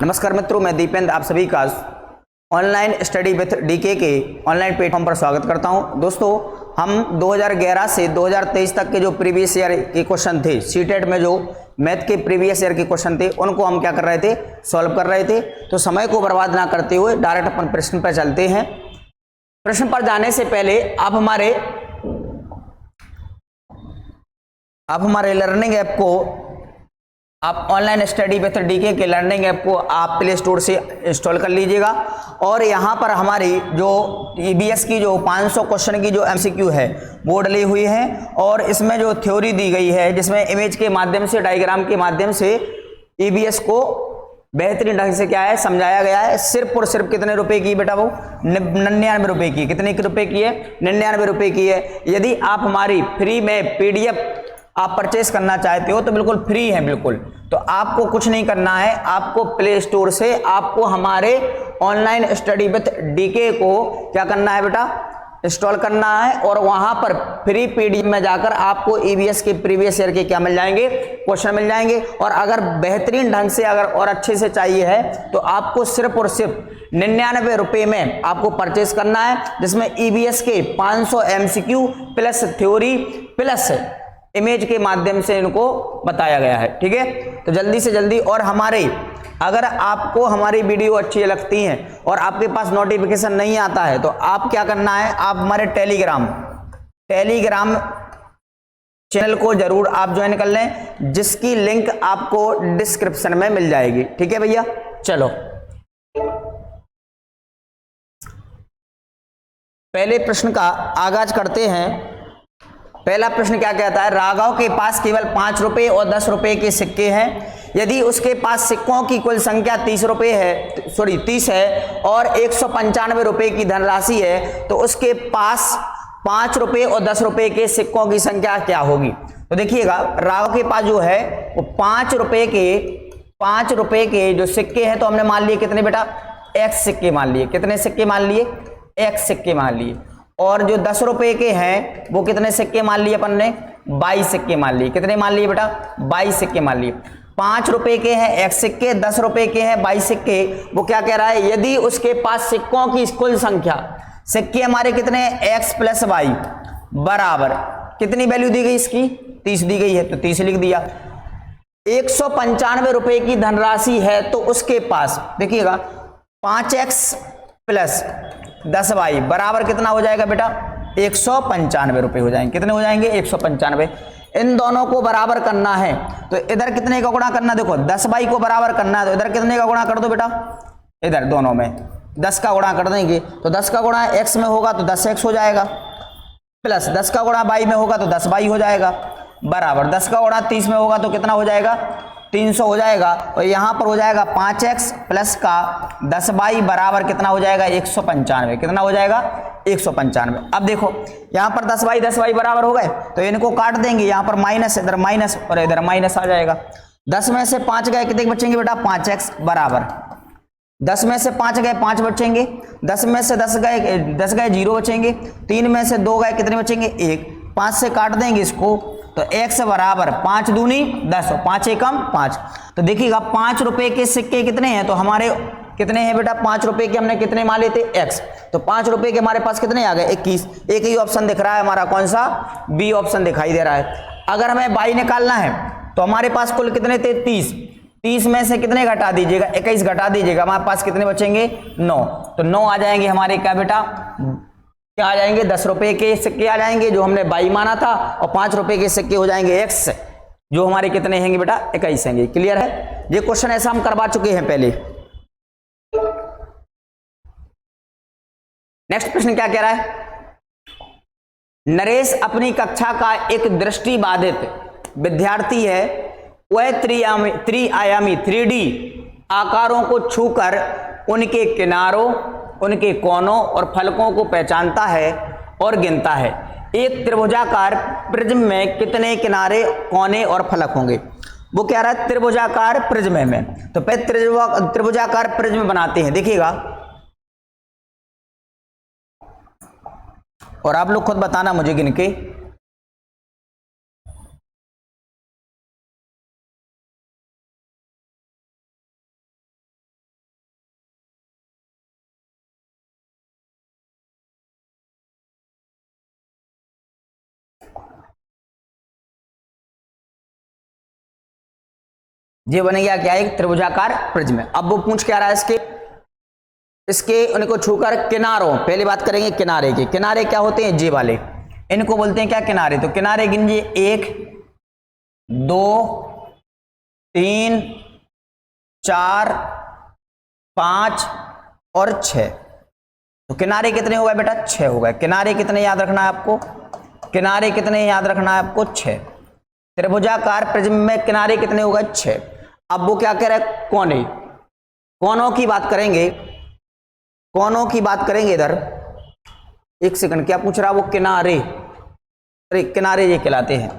नमस्कार मित्रों, मैं दीपेंद्र आप सभी का ऑनलाइन स्टडी विथ डीके के ऑनलाइन प्लेटफॉर्म पर स्वागत करता हूं। दोस्तों, हम 2011 से 2023 तक के जो प्रीवियस ईयर के क्वेश्चन थे, सीटेट में जो मैथ के प्रीवियस ईयर के क्वेश्चन थे, उनको हम क्या कर रहे थे, सॉल्व कर रहे थे। तो समय को बर्बाद ना करते हुए डायरेक्ट अपन प्रश्न पर चलते हैं। प्रश्न पर जाने से पहले आप हमारे लर्निंग ऐप को, आप ऑनलाइन स्टडी विथ डीके के लर्निंग ऐप को आप प्ले स्टोर से इंस्टॉल कर लीजिएगा। और यहाँ पर हमारी जो ईबीएस की जो 500 क्वेश्चन की जो एमसीक्यू है वो डली हुई है, और इसमें जो थ्योरी दी गई है जिसमें इमेज के माध्यम से, डायग्राम के माध्यम से ईबीएस को बेहतरीन ढंग से क्या है समझाया गया है। सिर्फ और सिर्फ कितने रुपए की बेटा, वो 99 रुपए की। कितने रुपए की है? 99 रुपए की है। यदि आप हमारी फ्री में पीडीएफ आप परचेस करना चाहते हो तो बिल्कुल फ्री है, बिल्कुल। तो आपको कुछ नहीं करना है, आपको प्ले स्टोर से आपको हमारे ऑनलाइन स्टडी विथ डीके को क्या करना है बेटा, इंस्टॉल करना है। और वहां पर फ्री पीडीएफ में जाकर आपको ईबीएस के प्रीवियस ईयर के क्या मिल जाएंगे, क्वेश्चन मिल जाएंगे। और अगर बेहतरीन ढंग से अगर और अच्छे से चाहिए है तो आपको सिर्फ और सिर्फ 99 रुपए में आपको परचेस करना है, जिसमें ईबीएस के 500 MCQ plus theory plus image के माध्यम से इनको बताया गया है। ठीक है, तो जल्दी से जल्दी। और अगर आपको हमारी वीडियो अच्छी लगती है और आपके पास नोटिफिकेशन नहीं आता है तो आप क्या करना है, आप हमारे टेलीग्राम चैनल को जरूर आप ज्वाइन कर लें, जिसकी लिंक आपको डिस्क्रिप्शन में मिल जाएगी। ठीक है भैया, चलो पहले प्रश्न का आगाज करते हैं। पहला प्रश्न क्या कहता है, राघव के पास केवल 5 रुपए और 10 रुपए के सिक्के हैं। यदि उसके पास सिक्कों की कुल संख्या 30 है और 195 रुपए की धनराशि है, तो उसके पास 5 रुपए और 10 रुपए के सिक्कों की संख्या क्या होगी। तो देखिएगा, राघव के पास जो है वो 5 रुपए के जो सिक्के हैं, तो हमने मान लिए कितने बेटा, x सिक्के मान लिए। कितने सिक्के मान लिए? x सिक्के मान लिए। और जो 10 रुपए के हैं वो कितने सिक्के मान लिए अपन ने? 22 सिक्के मान लिए। कितने मान लिए बेटा? 22 सिक्के मान लिए। 5 रुपए के हैं x सिक्के, 10 रुपए के हैं 22 सिक्के। वो क्या कह रहा है, यदि उसके पास सिक्कों की कुल संख्या, सिक्के हमारे कितने हैं, x प्लस वाई बराबर कितनी वैल्यू दी गई इसकी, 30 दी गई है, तो 30 लिख दिया। 195 रुपए की धनराशि है, तो उसके पास देखिएगा 5x प्लस 10y बराबर कितना हो जाएगा बेटा, 195 रुपए हो जाएंगे। कितने हो जाएंगे? 195। इन दोनों को बराबर करना है तो इधर कितने का गुणा करना, देखो 10y को बराबर करना है तो इधर कितने का गुणा कर दो बेटा, इधर दोनों में 10 का गुणा कर देंगे तो 10 का गुणा x में होगा तो 10x हो जाएगा, प्लस 10 का गुणा y में होगा तो 10y हो जाएगा, बराबर 10 का गुणा 30 में होगा तो कितना हो जाएगा, 300 हो जाएगा। और यहां पर हो जाएगा 5x प्लस का 10y बराबर कितना हो जाएगा, 195। कितना हो जाएगा? 195। अब देखो यहां पर 10y बराबर हो गए तो इनको काट देंगे, यहां पर माइनस, इधर माइनस और इधर माइनस आ जाएगा। 10 में से 5 गए, कितने बचेंगे बेटा, 5x बराबर 10 में से 5 गए 5 बचेंगे, 10 में से 10 गए 0 बचेंगे, 3 में से 2 गए कितने बचेंगे, 1। 5 से काट देंगे इसको तो x बराबर 5 दूनी 10, 5 एकम 5। तो देखिएगा 5 रुपए के सिक्के कितने हैं, तो हमारे कितने हैं बेटा, 5 रुपए के हमने कितने मान लिए थे, x। तो 5 रुपए के हमारे पास कितने आ गए, 21। एक ही ऑप्शन दिख रहा है हमारा, कौन सा, बी ऑप्शन दिखाई दे रहा है। अगर हमें y निकालना है तो हमारे पास कुल कितने थे, 30 में से कितने घटा दीजिएगा, 21 घटा दीजिएगा, हमारे पास कितने बचेंगे, 9। तो 9 आ जाएंगे हमारे क्या बेटा, क्या आ जाएंगे, 10 रुपए के सिक्के आ जाएंगे जो हमने 22 माना था, और 5 रुपए के सिक्के हो जाएंगे x, जो हमारे कितने होंगे बेटा, 21 होंगे। क्लियर है? ये क्वेश्चन ऐसा हम करवा चुके हैं पहले। नेक्स्ट प्रश्न क्या कह रहा है, नरेश अपनी कक्षा का एक दृष्टिबाधित विद्यार्थी है। वह त्रिआयामी 3D आकारों को छूकर उनके किनारों, उनके कोनों और फलकों को पहचानता है और गिनता है। एक त्रिभुजाकार प्रिज्म में कितने किनारे, कोने और फलक होंगे। वो कह रहा है त्रिभुजाकार प्रिज्म में, तो पहले त्रिभुजाकार प्रिज्म बनाते हैं, देखिएगा। और आप लोग खुद बताना मुझे गिन के, ये बन गया क्या, एक त्रिभुजाकार प्रिज्म। अब वो पूछ क्या रहा है इसके उनको छूकर किनारों, पहले बात करेंगे किनारे की। किनारे क्या होते हैं, जे वाले, इनको बोलते हैं क्या, किनारे। तो किनारे गिनिए, 1 2 3 4 5 और 6। तो किनारे कितने हो गए बेटा, 6 हो गए। किनारे कितने याद रखना है आपको, किनारे कितने याद रखना है आपको, 6। त्रिभुजाकार प्रिज्म में किनारे कितने हो गए, 6। अब वो क्या कह रहा है, कोने, कोनों की बात करेंगे, कोनों की बात करेंगे। इधर एक सेकंड, क्या पूछ रहा है वो, किनारे, अरे किनारे ये कहलाते हैं,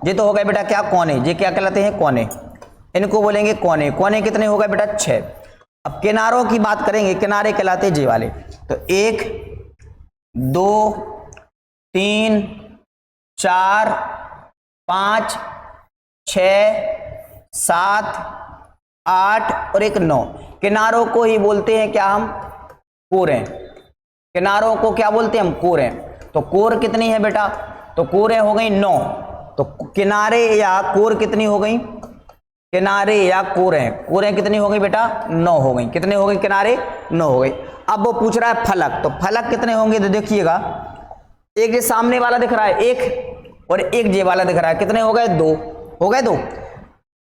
ये तो हो गए बेटा क्या, कोने, ये क्या कहलाते हैं, कोने, इनको बोलेंगे कोने। कोने कितने हो गए बेटा, 6। अब किनारों की बात करेंगे, किनारे कहलाते हैं जे वाले। तो 1 2 3 4 5 6 7 8 और एक 9। किनारों को ही बोलते हैं क्या, हम कोरें। किनारों को क्या बोलते हैं, हम कोरें। तो कोर कितनी है बेटा, तो कोरें हो गई 9। तो किनारे या कोर कितनी हो गई, किनारे या कोरें, कोरें कितनी हो गई बेटा, 9 हो गई। कितने हो गए, किनारे 9 हो गई। अब वो पूछ रहा है फलक, तो फलक कितने होंगे, तो देखिएगा, एक ये सामने वाला दिख रहा है 1 और एक जे वाला दिख रहा है, कितने हो गए, 2 हो गए। 2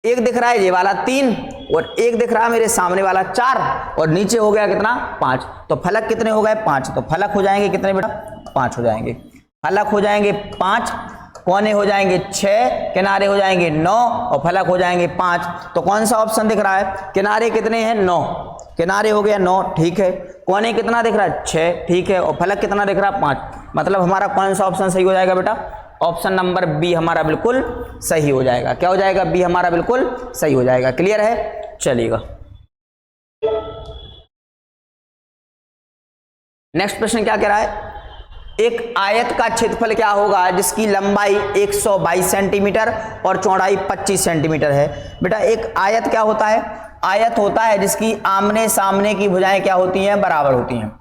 एक दिख रहा है ये वाला 3 और एक दिख रहा है मेरे सामने वाला 4 और नीचे हो गया कितना, 5। तो फलक कितने हो गए, 5। तो फलक हो जाएंगे कितने बेटा, 5 हो जाएंगे। फलक हो जाएंगे 5, कोने हो जाएंगे 6, किनारे हो जाएंगे 9 और फलक हो जाएंगे 5। तो कौन सा ऑप्शन दिख रहा है, किनारे कितने हैं, 9, किनारे हो गया 9, ठीक है। कोने कितना दिख रहा है, 6, ठीक है। और फलक कितना दिख रहा है, 5। मतलब हमारा कौन सा ऑप्शन सही हो जाएगा बेटा, ऑप्शन नंबर बी हमारा बिल्कुल सही हो जाएगा। क्या हो जाएगा, बी हमारा बिल्कुल सही हो जाएगा। क्लियर है, चलिएगा नेक्स्ट प्रश्न क्या कह रहा है, एक आयत का क्षेत्रफल क्या होगा जिसकी लंबाई 122 सेंटीमीटर और चौड़ाई 25 सेंटीमीटर है। बेटा एक आयत क्या होता है, आयत होता है जिसकी आमने सामने की भुजाएं क्या होती हैं, बराबर होती हैं।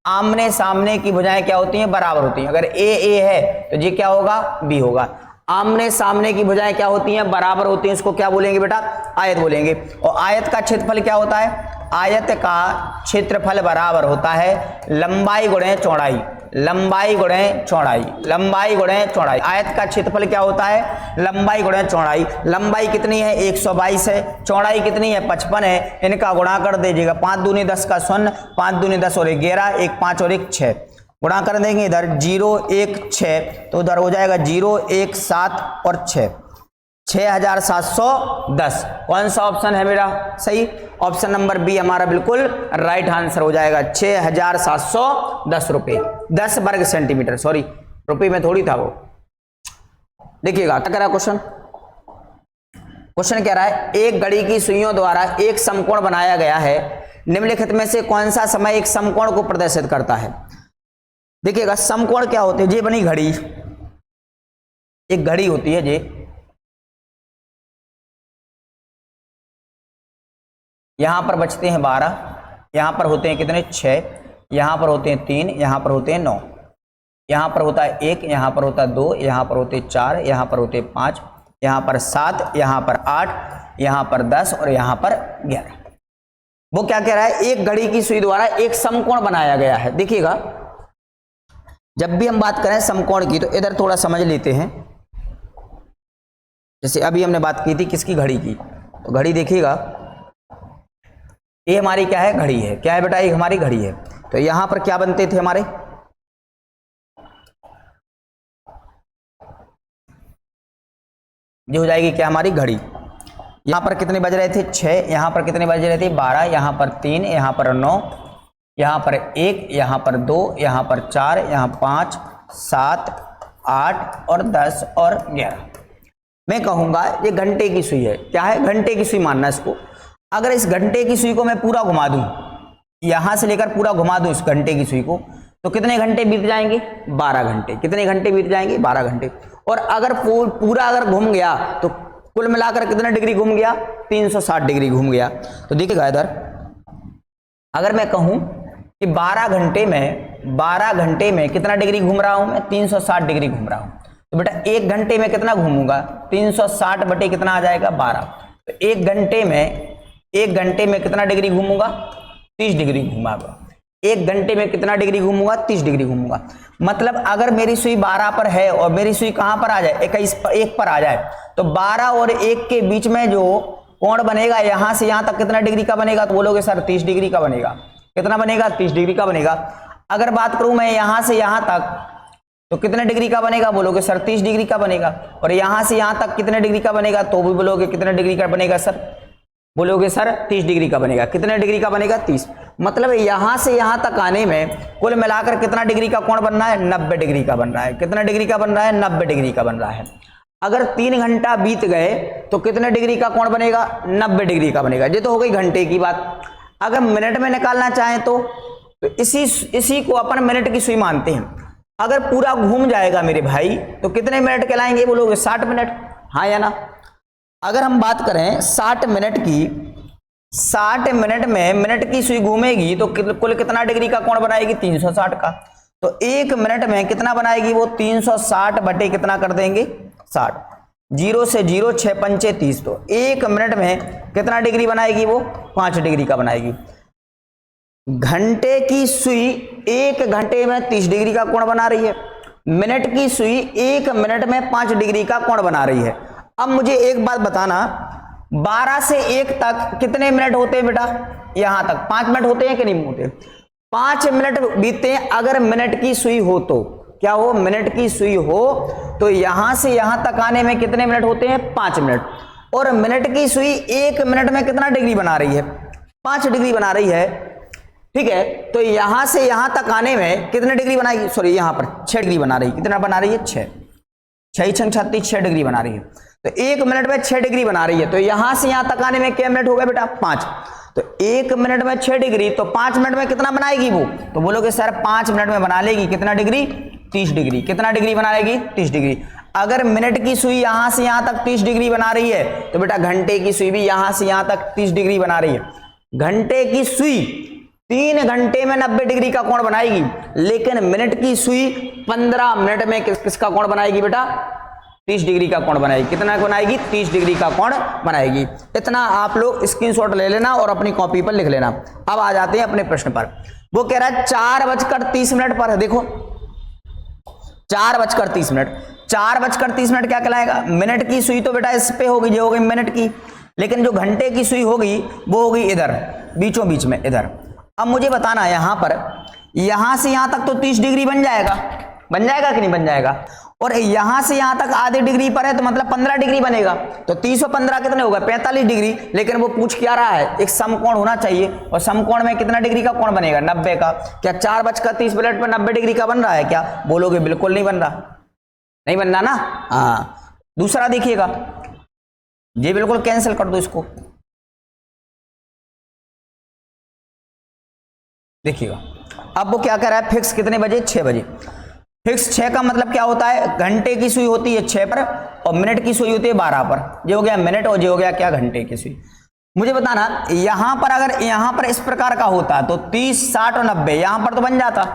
आमने सामने की भुजाएं क्या होती हैं, बराबर होती हैं। अगर ए है तो ये क्या होगा, बी होगा। आमने सामने की भुजाएं क्या होती हैं, बराबर होती हैं, इसको क्या बोलेंगे बेटा, आयत बोलेंगे। और आयत का क्षेत्रफल क्या होता है, आयत का क्षेत्रफल बराबर होता है लंबाई गुणे चौड़ाई, लंबाई गुणे चौड़ाई, लंबाई गुणे चौड़ाई। आयत का क्षेत्रफल क्या होता है, लंबाई गुणे चौड़ाई। लंबाई कितनी है, 122 है, चौड़ाई कितनी है, 55 है। इनका गुणा कर दीजिएगा, 5 दूनी 10 का 0, 5 दूनी 10 और 11, 1 5 और 1 6। गुणा कर देंगे इधर 0 1 6, तो उधर हो जाएगा 0 1 7 और 6, 6710। कौन सा ऑप्शन है मेरा सही, ऑप्शन नंबर बी हमारा बिल्कुल राइट आंसर हो जाएगा। 6710 रुपए, 10 वर्ग सेंटीमीटर, सॉरी रुपए में थोड़ी था वो। देखिएगा क्या कह रहा है क्वेश्चन, क्वेश्चन कह रहा है एक घड़ी की सुइयों द्वारा एक समकोण बनाया गया है, निम्नलिखित में से कौन सा समय एक समकोण को प्रदर्शित करता है। देखिएगा समकोण क्या होते हैं, ये बनी घड़ी, एक घड़ी होती है ये, यहां पर बचते हैं 12, यहां पर होते हैं कितने 6, यहां पर होते हैं 3, यहां पर होते हैं 9, यहां पर होता है 1, यहां पर होता है 2, यहां पर होते हैं 4, यहां पर होते हैं 5, यहां पर 7, यहां पर 8, यहां पर 10 और यहां पर 11। वो क्या कह रहा है, एक घड़ी की सुई द्वारा एक समकोण बनाया गया है। देखिएगा जब भी हम बात करें समकोण की तो इधर थोड़ा समझ लेते हैं। जैसे अभी हमने बात की थी किसकी, घड़ी की, तो घड़ी देखिएगा ये हमारी क्या है, घड़ी है, क्या है बेटा, ये हमारी घड़ी है। तो यहां पर क्या बनते थे हमारे, ये हो जाएगी क्या हमारी घड़ी। यहां पर कितने बज रहे थे 6, यहां पर कितने बज रहे थे 12, यहां पर 3, यहां पर 9, यहां पर 1, यहां पर 2, यहां पर 4, यहां 5 7 8 और 10 और 11। मैं कहूंगा ये घंटे की सुई है, क्या है, घंटे की सुई मानना इसको। अगर इस घंटे की सुई को मैं पूरा घुमा दूं, यहां से लेकर पूरा घुमा दूं इस घंटे की सुई को, तो कितने घंटे बीत जाएंगे, 12 घंटे। कितने घंटे बीत जाएंगे, 12 घंटे। और अगर पूरा अगर घूम गया तो कुल मिलाकर कितने डिग्री घूम गया, 360 डिग्री घूम गया। तो देखिएगा इधर अगर मैं कहूं कि 12 घंटे में कितना डिग्री घूम रहा हूं मैं, 360 डिग्री घूम रहा हूं। तो बेटा 1 घंटे में कितना घूमूंगा, 360 बटे कितना आ जाएगा 12। तो एक घंटे में कितना डिग्री घूमूंगा? 30 डिग्री घूमूंगा। एक घंटे में कितना डिग्री घूमूंगा? 30 डिग्री घूमूंगा। मतलब अगर मेरी सुई 12 पर है और मेरी सुई कहां पर आ जाए? 1 पर आ जाए, तो 12 और 1 के बीच में जो कोण बनेगा यहां से यहां तक कितना डिग्री का बनेगा? तो बोलोगे सर 30 डिग्री का बनेगा। कितना बनेगा? 30 डिग्री का बनेगा। अगर बात करूं मैं यहां से यहां तक, तो कितने डिग्री का बनेगा? बोलोगे सर 30 डिग्री का बनेगा। और यहां से यहां तक कितने डिग्री का बनेगा? तो भी बोलोगे कितने डिग्री का बनेगा सर? बोलोगे सर 30 डिग्री का बनेगा। कितने डिग्री का बनेगा? 30। मतलब यहां से यहां तक आने में कुल मिलाकर कितना डिग्री का कोण बन रहा है? 90 डिग्री का बन रहा है। कितना डिग्री का बन रहा है? 90 डिग्री का बन रहा है। अगर 3 घंटा बीत गए तो कितने डिग्री का कोण बनेगा? 90 डिग्री का बनेगा। ये तो हो गई घंटे की बात। अगर मिनट में निकालना चाहें तो इसी को अपन मिनट की सुई मानते हैं। अगर पूरा घूम जाएगा मेरे भाई तो कितने मिनट कहलाएंगे? बोलोगे 60 मिनट। हाँ या ना? अगर हम बात करें 60 मिनट की, 60 मिनट में मिनट की सुई घूमेगी तो कुल कितना डिग्री का कोण बनाएगी? 360 का। तो 1 मिनट में कितना बनाएगी वो? 360 बटे कितना कर देंगे? 60। 0 से 0 6 पंचे 30। तो 1 मिनट में कितना डिग्री बनाएगी वो? 5 डिग्री का बनाएगी। घंटे की सुई 1 घंटे में 30 डिग्री का कोण बना रही है। मिनट की सुई 1 मिनट में 5 डिग्री का कोण बना रही है। अब मुझे एक बात बताना, 12 से 1 तक कितने मिनट होते हैं बेटा? यहां तक 5 मिनट होते हैं कि नहीं होते? 5 मिनट बीते हैं। अगर मिनट की सुई हो तो क्या हो? मिनट की सुई हो तो यहां से यहां तक आने में कितने मिनट होते हैं? 5 मिनट। और मिनट की सुई 1 मिनट में कितना डिग्री बना रही है? 5 डिग्री बना रही है। ठीक है, तो यहां से यहां तक आने में कितने डिग्री बनाएगी? सॉरी, यहां पर 6 डिग्री बना रही है। कितना बना रही है? 6। 6 6 36 6 डिग्री बना रही है। तो 1 मिनट में 6 डिग्री बना रही है। तो यहां से यहां तक आने में क्या मिनट हो गया बेटा? 5। तो 1 मिनट में 6 डिग्री, तो 5 मिनट में कितना बनाएगी वो? तो बोलोगे सर 5 मिनट में बना लेगी कितना डिग्री? 30 डिग्री। कितना डिग्री बना लेगी? 30 डिग्री। अगर मिनट की सुई यहां से यहां तक 30 डिग्री बना रही है तो बेटा घंटे की सुई भी यहां से यहां तक 30 डिग्री बना रही है। घंटे की सुई 3 घंटे में 90 डिग्री का कोण बनाएगी, लेकिन मिनट की सुई 15 मिनट में किसका कोण बनाएगी बेटा? 30 डिग्री का कोण बनाएगी। कितना बनाएगी? 30 डिग्री का कोण बनाएगी। इतना आप लोग स्क्रीनशॉट ले लेना और अपनी कॉपी पर लिख लेना। अब आ जाते हैं अपने प्रश्न पर। वो कह रहा है 4:30 पर है। देखो 4:30। 4:30 क्या कहलाएगा? मिनट की सुई तो बेटा इस पे होगी, जो होगी मिनट की, लेकिन जो घंटे की सुई होगी वो होगी इधर बीचों बीच में इधर। अब मुझे बताना यहां पर, यहां से यहां तक तो 30 डिग्री बन जाएगा कि नहीं बन जाएगा? और यहां से यहां तक आधे डिग्री पर है तो मतलब 15 डिग्री बनेगा। तो 30 और 15 कितने होगा? 45 डिग्री। लेकिन वो पूछ क्या रहा है? एक समकोण होना चाहिए, और समकोण में कितना डिग्री का कोण बनेगा? 90 का। क्या 4:30 पर 90 डिग्री का बन रहा है क्या? बोलोगे बिल्कुल नहीं बन रहा। नहीं बन रहा ना? हाँ। दूसरा देखिएगा, ये बिल्कुल कैंसिल कर दो इसको। देखिएगा अब वो क्या कर रहा है? फिक्स कितने बजे? 6 बजे। फिक्स 6 का मतलब क्या होता है? घंटे की सुई होती है 6 पर और मिनट की सुई होती है 12 पर। ये हो गया मिनट और ये हो गया क्या? घंटे की सुई। मुझे बताना यहां पर, अगर यहां पर इस प्रकार का होता तो 30 60 और 90 यहां पर तो बन जाता,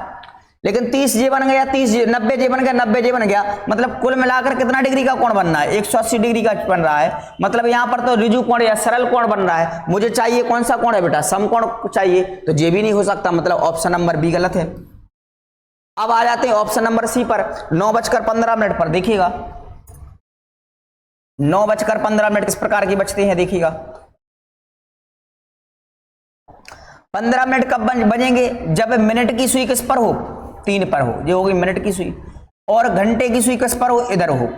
लेकिन 30 जे बन गया, 30 जे 90 जे बन गया, 90 जे बन गया। मतलब कुल मिलाकर कितना डिग्री का कोण बनना है? 180 डिग्री का बन रहा है। मतलब यहां पर तो रिजु कोण या सरल कोण बन रहा है। मुझे चाहिए कौन सा कोण है बेटा? समकोण चाहिए। तो ये भी नहीं हो सकता, मतलब ऑप्शन नंबर बी गलत है। अब आ जाते हैं ऑप्शन नंबर सी पर। 9:15 पर देखिएगा 9:15 किस प्रकार की बचते हैं? देखिएगा 15 मिनट कब बनेंगे? जब मिनट की सुई किस पर हो? 3 पर हो। ये होगी मिनट की सुई। और घंटे की सुई किस पर हो? इधर हो,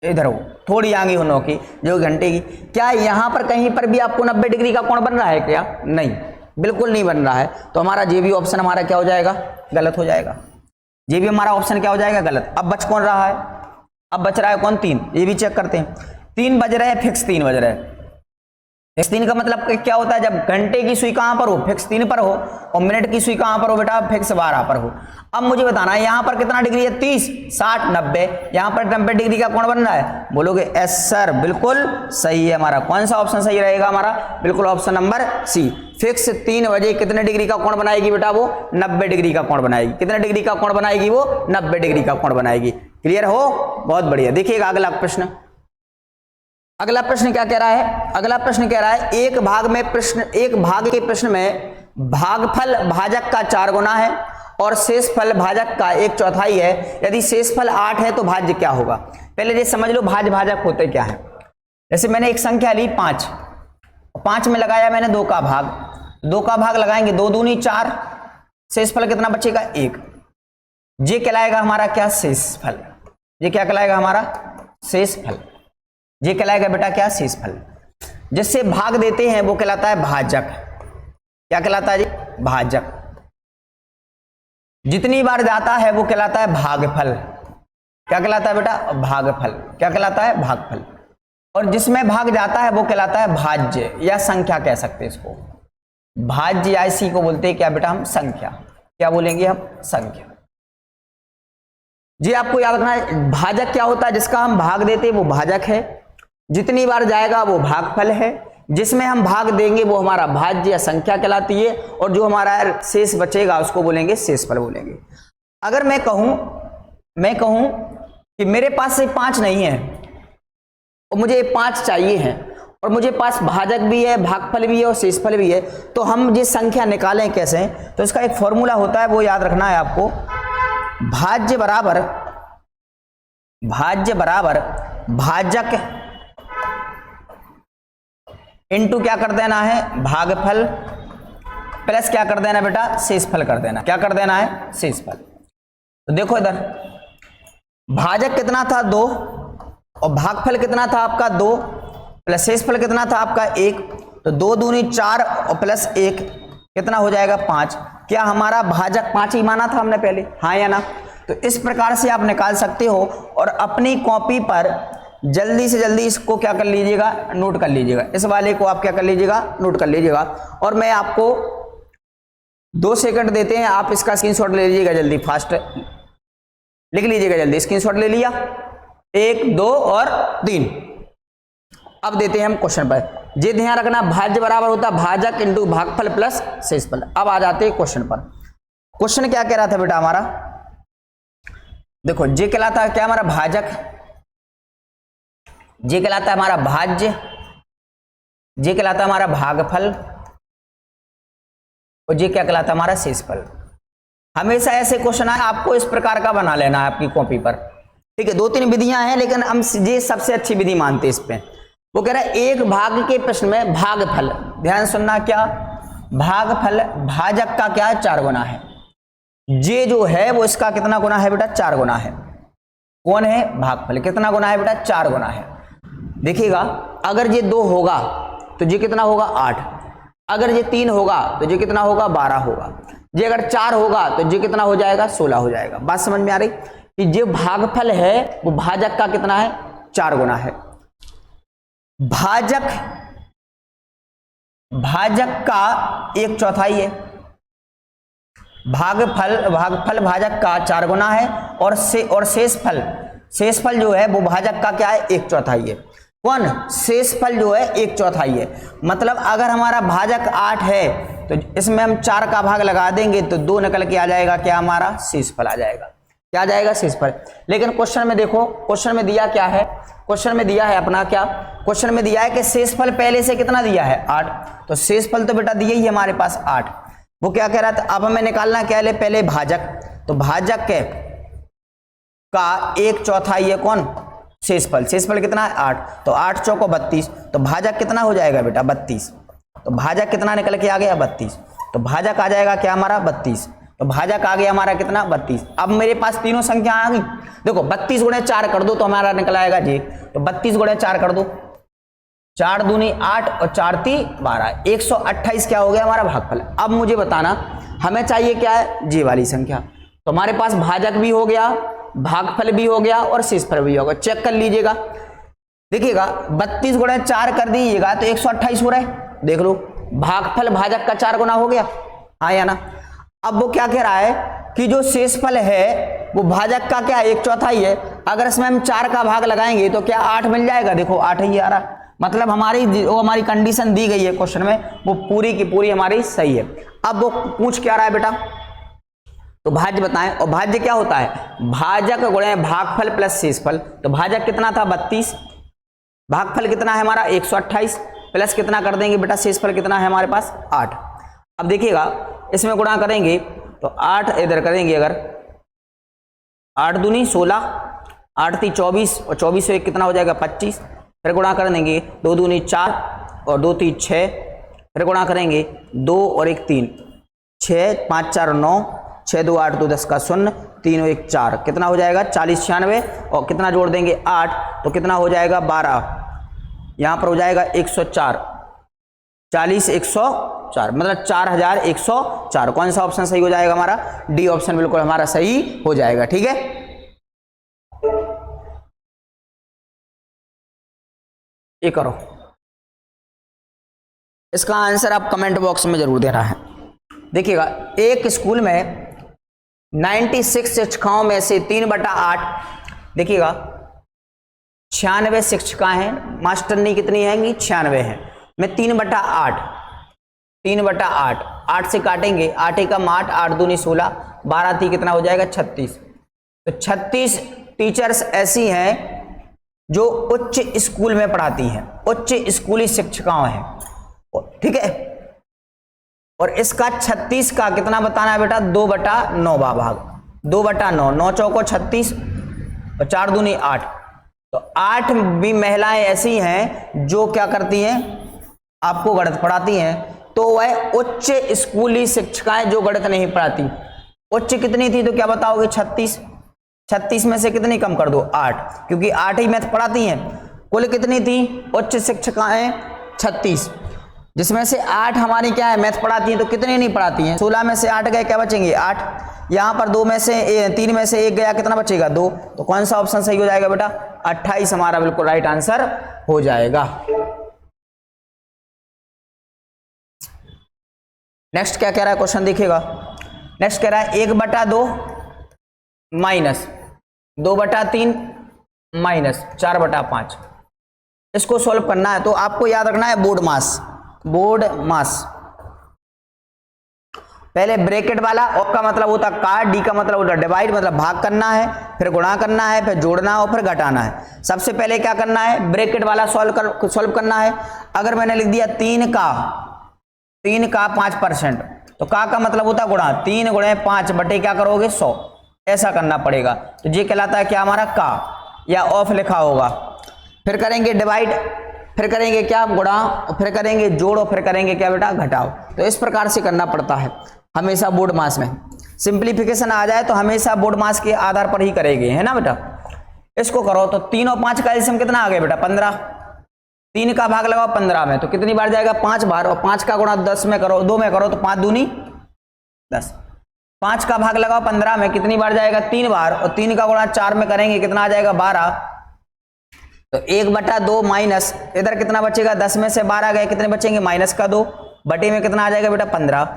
इधर हो, थोड़ी आगे होने की, जो घंटे की। क्या यहां पर कहीं पर भी आपको 90 डिग्री का कोण बन रहा है क्या? नहीं, बिल्कुल नहीं बन रहा है। तो हमारा जे भी ऑप्शन हमारा क्या हो जाएगा? गलत हो जाएगा। ये भी हमारा ऑप्शन क्या हो जाएगा? गलत। अब बच कौन रहा है? अब बच रहा है कौन? 3। ये भी चेक करते हैं। 3 बज रहे हैं, फिक्स 3 बज रहे हैं। फिक्स 3 का मतलब क्या होता है? जब घंटे की सुई कहां पर हो? फिक्स 3 पर हो। और मिनट की सुई कहां पर हो बेटा? फिक्स 12 पर हो। अब मुझे बताना है यहां पर कितना डिग्री है? 30 60 90। यहां पर 90 डिग्री का कोण बन रहा है। बोलोगे एस सर, बिल्कुल सही है हमारा। कौन सा ऑप्शन सही रहेगा हमारा? बिल्कुल ऑप्शन नंबर सी। फिक्स 3 बजे कितने डिग्री का कोण बनाएगी बेटा? वो 90 डिग्री का कोण बनाएगी। कितने डिग्री का कोण बनाएगी वो? 90 डिग्री का कोण बनाएगी। क्लियर हो? बहुत बढ़िया। देखिएगा अगला प्रश्न। अगला प्रश्न क्या कह रहा है, अगला प्रश्न कह रहा है एक भाग के प्रश्न में भागफल भाजक का 4 गुना है और शेषफल भाजक का 1/4 है। यदि शेषफल 8 है तो भाज्य क्या होगा। पहले ये समझ लो भाज्य भाजक होते क्या है। जैसे मैंने एक संख्या ली 5 में लगाया मैंने 2 का भाग लगाएंगे 2 दूनी 4, शेषफल कितना बचेगा 1। ये कहलाएगा हमारा क्या, शेषफल। ये क्या कहलाएगा हमारा, शेषफल। ये कहलाएगा बेटा क्या, शेषफल। जिससे भाग देते हैं वो कहलाता है भाजक। क्या कहलाता है जी, भाजक। जितनी बार जाता है वो कहलाता है भागफल। क्या कहलाता है बेटा, भागफल। क्या कहलाता है, भागफल। और जिसमें भाग जाता है वो कहलाता है भाज्य या संख्या कह सकते हैं इसको। भाज्य या इसी को बोलते हैं क्या बेटा, हम संख्या। क्या बोलेंगे हम, संख्या। जी आपको याद रखना है भाजक क्या होता है, जिसका हम भाग देते हैं वो भाजक है, जितनी बार जाएगा वो भागफल है, जिसमें हम भाग देंगे वो हमारा भाज्य या संख्या कहलाती है, और जो हमारा शेष बचेगा उसको बोलेंगे शेषफल बोलेंगे। अगर मैं कहूं कि मेरे पास से 5 नहीं है और मुझे 5 चाहिए हैं और मुझे पास भाजक भी है, भागफल भी है और शेषफल भी है, तो हम ये संख्या निकालें कैसे। तो इसका एक फॉर्मूला होता है, वो याद रखना है आपको। भाज्य बराबर भाजक इनटू क्या कर देना है, भागफल, प्लस क्या कर देना बेटा, शेषफल कर देना। क्या कर देना है, शेषफल। तो देखो इधर भाजक कितना था 2 और भागफल कितना था आपका 2 प्लस शेषफल कितना था आपका 1, तो 2 दूनी 4 और प्लस 1 कितना हो जाएगा 5। क्या हमारा भाजक 5 ही माना था हमने पहले, हाँ या ना। तो इस प्रकार से आप निकाल सकते हो और अपनी कॉपी पर जल्दी से जल्दी इसको क्या कर लीजिएगा, नोट कर लीजिएगा। इस वाले को आप क्या कर लीजिएगा, नोट कर लीजिएगा। और मैं आपको 2 सेकंड देते हैं, आप इसका स्क्रीनशॉट ले लीजिएगा, जल्दी फास्ट लिख लीजिएगा, जल्दी स्क्रीनशॉट ले लिया। 1 2 और 3। अब देते हैं हम क्वेश्चन पर। ये ध्यान रखना भाज्य बराबर होता है भाजक इंटू भागफल प्लस शेषफल। अब आ जाते हैं क्वेश्चन पर। क्वेश्चन क्या कह रहा था बेटा हमारा, देखो ये कहलाता है क्या हमारा भाजक, ये कहलाता है हमारा भाज्य, ये कहलाता है हमारा भागफल और ये क्या कहलाता है हमारा शेषफल। हमेशा ऐसे क्वेश्चन आए आपको इस प्रकार का बना लेना है आपकी कॉपी पर, ठीक है। 2-3 विधियां हैं लेकिन हम ये सबसे अच्छी विधि मानते हैं इस पे। वो कह रहा है एक भाग के प्रश्न में भागफल, ध्यान सुनना, क्या भागफल भाजक का क्या है 4 गुना है। ये जो है वो इसका कितना गुना है बेटा, 4 गुना है। कौन है, भागफल। कितना गुना है बेटा, 4 गुना है। देखिएगा अगर ये 2 होगा तो ये कितना होगा 8, अगर ये 3 होगा तो ये कितना होगा 12 होगा, ये अगर 4 होगा तो ये कितना हो जाएगा 16 हो जाएगा। बात समझ में आ रही कि जो भागफल है वो भाजक का कितना है 4 गुना है। भाजक का 1/4 है, भागफल भाजक का 4 गुना है और शेषफल जो है वो भाजक का क्या है 1/4 है। कौन, शेषफल जो है 1/4 है। मतलब अगर हमारा भाजक 8 है तो इसमें हम 4 का भाग लगा देंगे तो 2 निकल के आ जाएगा क्या हमारा शेषफल आ जाएगा। क्या आ जाएगा, शेषफल। लेकिन क्वेश्चन में देखो, क्वेश्चन में दिया क्या है, क्वेश्चन में दिया है अपना क्या, क्वेश्चन में दिया है कि शेषफल पहले से कितना दिया है 8, तो शेषफल तो बेटा दिया ही है हमारे पास 8। वो क्या कह रहा था, अब हमें निकालना क्या है, पहले भाजक, तो भाजक का 1/4 है कौन, शेषफल। शेषफल कितना है 8, तो 8 चौको 32, तो भाजक कितना हो जाएगा बेटा 32। तो भाजक कितना निकल के आ गया 32, तो भाजक आ जाएगा क्या हमारा 32, तो भाजक आ गया हमारा कितना 32। अब मेरे पास तीनों संख्या आ गई, देखो 32 गुणे 4 कर दो तो हमारा निकल आएगा जी, तो 32 गुणे 4 कर दो, 4 दूनी 8 और 4 ती 12, 128 क्या हो गया हमारा भागफल। अब मुझे बताना हमें चाहिए क्या है, जी वाली संख्या। तो हमारे पास भाजक भी हो गया, भागफल भी हो गया और शेषफल भी होगा। चेक कर लीजिएगा, देखिएगा 32 गुणे 4 कर दीजिएगा तो 128 हो रहा है, देख लो भागफल भाजक का 4 गुना हो गया, हाँ या ना। अब वो क्या कह रहा है कि जो शेषफल है वो भाजक का क्या 1/4 है, अगर इसमें हम 4 का भाग लगाएंगे तो क्या 8 मिल जाएगा, देखो 8 ही आ रहा। मतलब हमारी कंडीशन दी गई है क्वेश्चन में वो पूरी की पूरी हमारी सही है। अब वो पूछ क्या रहा है बेटा, तो भाज्य बताएं, और भाज्य क्या होता है, भाजक गुणे भागफल प्लस शेषफल। तो भाजक कितना था 32, भागफल कितना है हमारा 128 प्लस कितना कर देंगे बेटा, शेषफल कितना है हमारे पास 8। अब देखिएगा इसमें गुणा करेंगे तो 8 इधर करेंगे, अगर 8 दूनी 16, 8 ती 24 और 24 से 1 कितना हो जाएगा 25। फिर गुणा कर देंगे 2 दूनी 4 और 2 ती 6। फिर गुणा करेंगे 2 और 1 3, 6 5 4 9, 6 2 8 2 10 का 0, 3 और 1 4, कितना हो जाएगा 40 96 और कितना जोड़ देंगे 8 तो कितना हो जाएगा 12, यहाँ पर हो जाएगा 104, 40 104 मतलब 4104। कौन सा ऑप्शन सही हो जाएगा हमारा, डी ऑप्शन बिल्कुल हमारा सही हो जाएगा। ठीक है, ये करो, इसका आंसर आप कमेंट बॉक्स में जरूर देना है। देखिएगा एक स्कूल में 96 शिक्षिकाओं में से 3/8, देखिएगा 96 शिक्षिकाएं हैं, मास्टरनी कितनी हैंगी 96 हैं, में 3/8, 3/8, 8 से काटेंगे 8 एकम 8, 8 दूनी 16, 12 थी कितना हो जाएगा 36। तो 36 टीचर्स ऐसी हैं जो उच्च स्कूल में पढ़ाती हैं, उच्च स्कूली शिक्षिकाएं हैं। ठीक है, और इसका 36 का कितना बताना है बेटा, 2/9 भाग, 2/9, 9 चौको 36 और 4 दूनी 8। तो 8 भी महिलाएं ऐसी हैं जो क्या करती हैं, आपको गणित पढ़ाती हैं। तो वह उच्च स्कूली शिक्षिकाएं जो गणित नहीं पढ़ाती, उच्च कितनी थी तो क्या बताओगे 36, 36 में से कितनी कम कर दो 8, क्योंकि 8 ही मैथ पढ़ाती हैं। कुल कितनी थी उच्च शिक्षिकाएं 36, जिसमें से 8 हमारी क्या है मैथ पढ़ाती हैं, तो कितनी नहीं पढ़ाती हैं। 16 में से 8 गए, क्या बचेंगे 8, यहाँ पर 2 में से 3 में से 1 गया, कितना बचेगा 2। तो कौन सा ऑप्शन सही हो जाएगा बेटा, 28 हमारा बिल्कुल राइट आंसर हो जाएगा। नेक्स्ट क्या कह रहा है क्वेश्चन देखिएगा, नेक्स्ट कह रहा है 1/2 माइनस 2/3 माइनस 4/5। इसको सॉल्व करना है तो आपको याद रखना है बोर्ड मास, बोर्ड मास। पहले ब्रैकेट वाला, और का मतलब होता काट, डी का मतलब होता डिवाइड, मतलब भाग करना है, फिर गुणा करना है, फिर जोड़ना है और फिर घटाना है। सबसे पहले क्या करना है, ब्रैकेट वाला सॉल्व करना है। अगर मैंने लिख दिया 3 का 5%, तो का मतलब होता गुणा, 3 गुणे 5 बटे क्या करोगे 100, ऐसा करना पड़ेगा। तो ये कहलाता है क्या हमारा का, या ऑफ लिखा होगा। फिर करेंगे डिवाइड, फिर करेंगे क्या गुणा, फिर करेंगे जोड़ो, फिर करेंगे क्या बेटा घटाओ। तो इस प्रकार से करना पड़ता है हमेशा बोर्ड मास में। सिंप्लीफिकेशन आ जाए तो हमेशा बोर्ड मास के आधार पर ही करेंगे, है ना बेटा। इसको करो तो 3 और 5 का एलसीएम कितना आ गया बेटा 15, 3 का भाग लगाओ 15 में तो कितनी बार जाएगा 5 बार, और 5 का गुणा 10 में करो, 2 में करो तो 5 दूनी 10। 5 का भाग लगाओ 15 में, कितनी बार जाएगा 3 बार, और 3 का गुणा 4 में करेंगे कितना आ जाएगा 12। तो 1/2 माइनस, इधर कितना बचेगा 10 में से 12 गए, कितने बचेंगे माइनस का 2, बटे में कितना आ जाएगा बेटा 15।